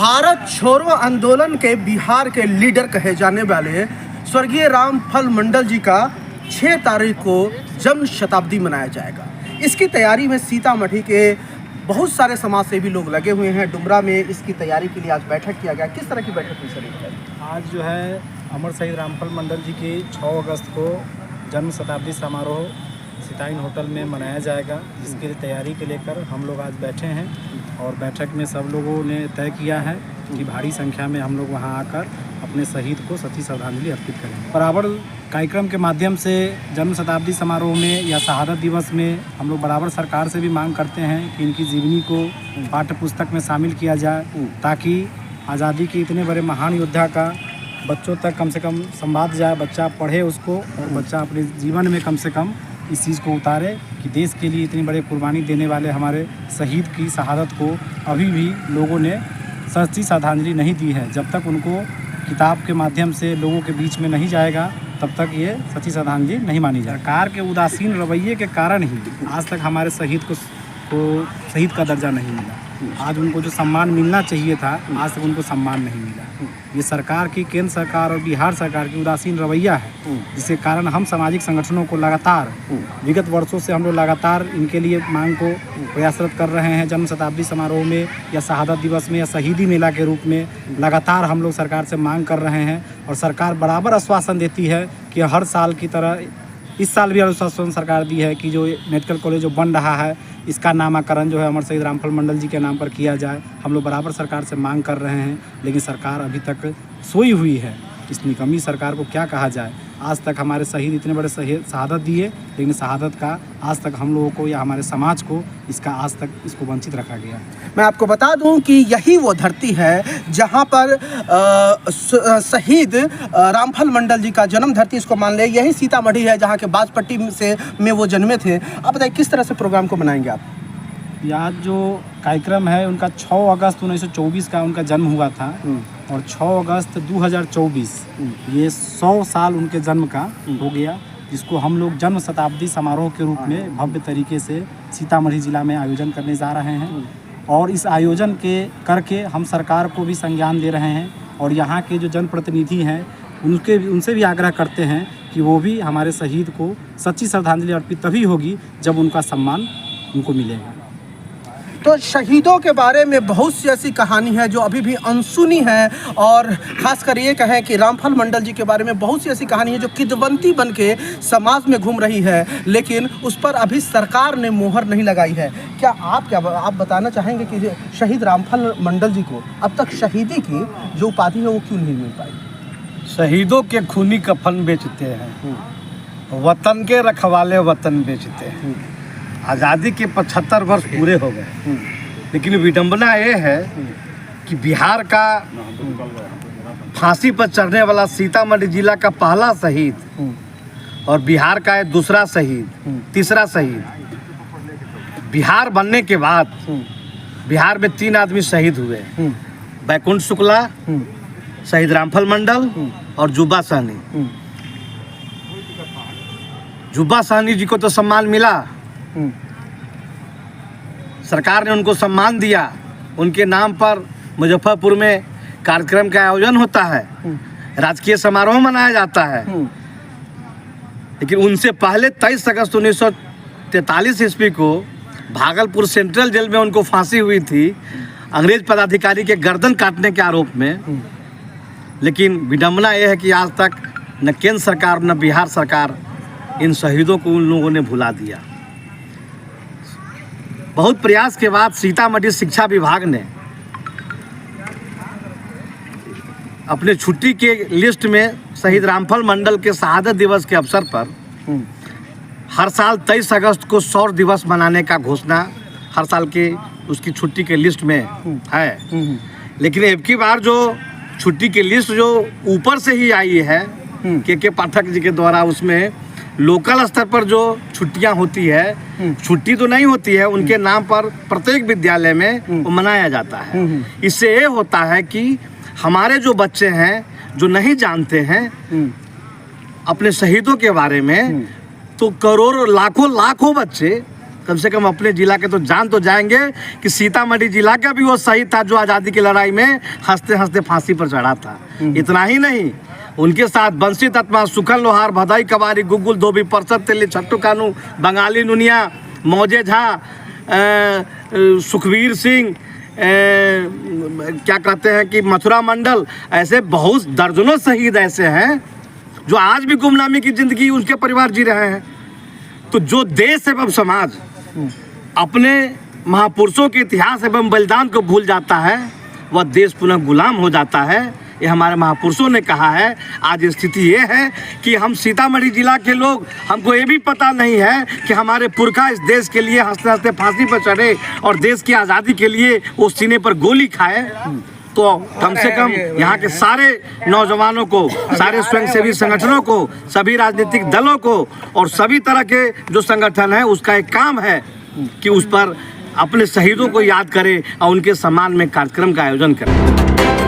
भारत छोड़ो आंदोलन के बिहार के लीडर कहे जाने वाले स्वर्गीय रामफल मंडल जी का 6 तारीख को जन्म शताब्दी मनाया जाएगा। इसकी तैयारी में सीतामढ़ी के बहुत सारे समाज सेवी लोग लगे हुए हैं। डुमरा में इसकी तैयारी के लिए आज बैठक किया गया। किस तरह की बैठक हुई सर? आज जो है अमर शहीद रामफल मंडल जी की 6 अगस्त को जन्म शताब्दी समारोह सिताइन होटल में मनाया जाएगा, जिसकी तैयारी के लेकर हम लोग आज बैठे हैं। और बैठक में सब लोगों ने तय किया है कि भारी संख्या में हम लोग वहां आकर अपने शहीद को सच्ची श्रद्धांजलि अर्पित करेंगे। बराबर कार्यक्रम के माध्यम से जन्म शताब्दी समारोह में या शहादत दिवस में हम लोग बराबर सरकार से भी मांग करते हैं कि इनकी जीवनी को पाठ्य पुस्तक में शामिल किया जाए, ताकि आज़ादी के इतने बड़े महान योद्धा का बच्चों तक कम से कम संवाद जाए, बच्चा पढ़े उसको और बच्चा अपने जीवन में कम से कम इस चीज़ को उतारे कि देश के लिए इतनी बड़े कुर्बानी देने वाले हमारे शहीद की शहादत को अभी भी लोगों ने सच्ची श्रद्धांजलि नहीं दी है। जब तक उनको किताब के माध्यम से लोगों के बीच में नहीं जाएगा, तब तक ये सच्ची श्रद्धांजलि नहीं मानी जाए। सरकार के उदासीन रवैये के कारण ही आज तक हमारे शहीद को शहीद का दर्जा नहीं मिला। आज उनको जो सम्मान मिलना चाहिए था, आज तक उनको सम्मान नहीं मिला। ये सरकार की, केंद्र सरकार और बिहार सरकार की उदासीन रवैया है, जिसके कारण हम सामाजिक संगठनों को लगातार विगत वर्षों से हम लोग लगातार इनके लिए मांग को प्रयासरत कर रहे हैं। जन्म शताब्दी समारोह में या शहादत दिवस में या शहीदी मेला के रूप में लगातार हम लोग सरकार से मांग कर रहे हैं। और सरकार बराबर आश्वासन देती है कि हर साल की तरह इस साल भी आश्वासन सरकार दी है कि जो मेडिकल कॉलेज जो बन रहा है, इसका नामकरण जो है अमर शहीद रामफल मंडल जी के नाम पर किया जाए। हम लोग बराबर सरकार से मांग कर रहे हैं, लेकिन सरकार अभी तक सोई हुई है। इस निकम्मी सरकार को क्या कहा जाए। आज तक हमारे शहीद इतने बड़े शहादत दिए, लेकिन शहादत का आज तक हम लोगों को या हमारे समाज को इसका आज तक इसको वंचित रखा गया। मैं आपको बता दूं कि यही वो धरती है जहां पर शहीद रामफल मंडल जी का जन्म धरती इसको मान ले, यही सीतामढ़ी है जहां के बाजपट्टी में वो जन्मे थे। आप बताइए किस तरह से प्रोग्राम को मनाएंगे आप? आज जो कार्यक्रम है उनका 6 अगस्त 1924 का उनका जन्म हुआ था और 6 अगस्त 2024 ये 100 साल उनके जन्म का हो गया, जिसको हम लोग जन्म शताब्दी समारोह के रूप में भव्य तरीके से सीतामढ़ी जिला में आयोजन करने जा रहे हैं। और इस आयोजन के करके हम सरकार को भी संज्ञान दे रहे हैं और यहाँ के जो जनप्रतिनिधि हैं उनसे भी आग्रह करते हैं कि वो भी हमारे शहीद को सच्ची श्रद्धांजलि अर्पित तभी होगी जब उनका सम्मान उनको मिलेगा। तो शहीदों के बारे में बहुत सी ऐसी कहानी है जो अभी भी अनसुनी है, और खासकर ये कहें कि रामफल मंडल जी के बारे में बहुत सी ऐसी कहानी है जो किदवंती बन के समाज में घूम रही है, लेकिन उस पर अभी सरकार ने मोहर नहीं लगाई है। क्या आप बताना चाहेंगे कि शहीद रामफल मंडल जी को अब तक शहीदी की जो उपाधि है वो क्यों नहीं मिल पाई? शहीदों के खूनी कफन बेचते हैं, वतन के रखवाले वतन बेचते हैं। आज़ादी के 75 वर्ष पूरे हो गए, लेकिन विडंबना ये है कि बिहार का फांसी पर चढ़ने वाला सीतामढ़ी जिला का पहला शहीद और बिहार का दूसरा शहीद, तीसरा शहीद, बिहार बनने के बाद बिहार में 3 आदमी शहीद हुए, बैकुंठ शुक्ला, शहीद रामफल मंडल और जुब्बा सहनी। जुब्बा सहनी जी को तो सम्मान मिला, सरकार ने उनको सम्मान दिया, उनके नाम पर मुजफ्फरपुर में कार्यक्रम का आयोजन होता है, राजकीय समारोह मनाया जाता है। लेकिन उनसे पहले 23 अगस्त 1943 ईस्वी को भागलपुर सेंट्रल जेल में उनको फांसी हुई थी, अंग्रेज पदाधिकारी के गर्दन काटने के आरोप में। लेकिन विडंबना यह है कि आज तक न केंद्र सरकार न बिहार सरकार इन शहीदों को उन लोगों ने भुला दिया। बहुत प्रयास के बाद सीतामढ़ी शिक्षा विभाग ने अपने छुट्टी के लिस्ट में शहीद रामफल मंडल के शहादत दिवस के अवसर पर हर साल 23 अगस्त को शौर्य दिवस मनाने का घोषणा हर साल के उसकी छुट्टी के लिस्ट में है। लेकिन अब की बार जो छुट्टी की लिस्ट जो ऊपर से ही आई है के पाठक जी के द्वारा, उसमें लोकल स्तर पर जो छुट्टियां होती है, छुट्टी तो नहीं होती है, उनके नाम पर प्रत्येक विद्यालय में वो मनाया जाता है। इससे ये होता है कि हमारे जो बच्चे हैं जो नहीं जानते हैं अपने शहीदों के बारे में, तो करोड़ों लाखों बच्चे कम से कम अपने जिला के तो जान तो जाएंगे कि सीतामढ़ी जिला का भी वो शहीद था जो आज़ादी की लड़ाई में हंसते हंसते फांसी पर चढ़ा था। इतना ही नहीं, उनके साथ बंसी तत्मा, सुखन लोहार, भदाई कबारी, गुग्गुल धोबी, परसत तेली, छट्टू कानू, बंगाली नुनिया, मौजे झा, सुखवीर सिंह, क्या कहते हैं कि मथुरा मंडल, ऐसे बहुत दर्जनों शहीद ऐसे हैं जो आज भी गुमनामी की जिंदगी उनके परिवार जी रहे हैं। तो जो देश एवं समाज अपने महापुरुषों के इतिहास एवं बलिदान को भूल जाता है, वह देश पुनः गुलाम हो जाता है। ये हमारे महापुरुषों ने कहा है। आज स्थिति ये है कि हम सीतामढ़ी जिला के लोग, हमको ये भी पता नहीं है कि हमारे पुरखा इस देश के लिए हंसते हंसते फांसी पर चढ़े और देश की आज़ादी के लिए वो सीने पर गोली खाए। तो कम से कम यहाँ के सारे नौजवानों को, सारे स्वयंसेवी संगठनों को, सभी राजनीतिक दलों को और सभी तरह के जो संगठन है, उसका एक काम है कि उस पर अपने शहीदों को याद करें और उनके सम्मान में कार्यक्रम का आयोजन करें।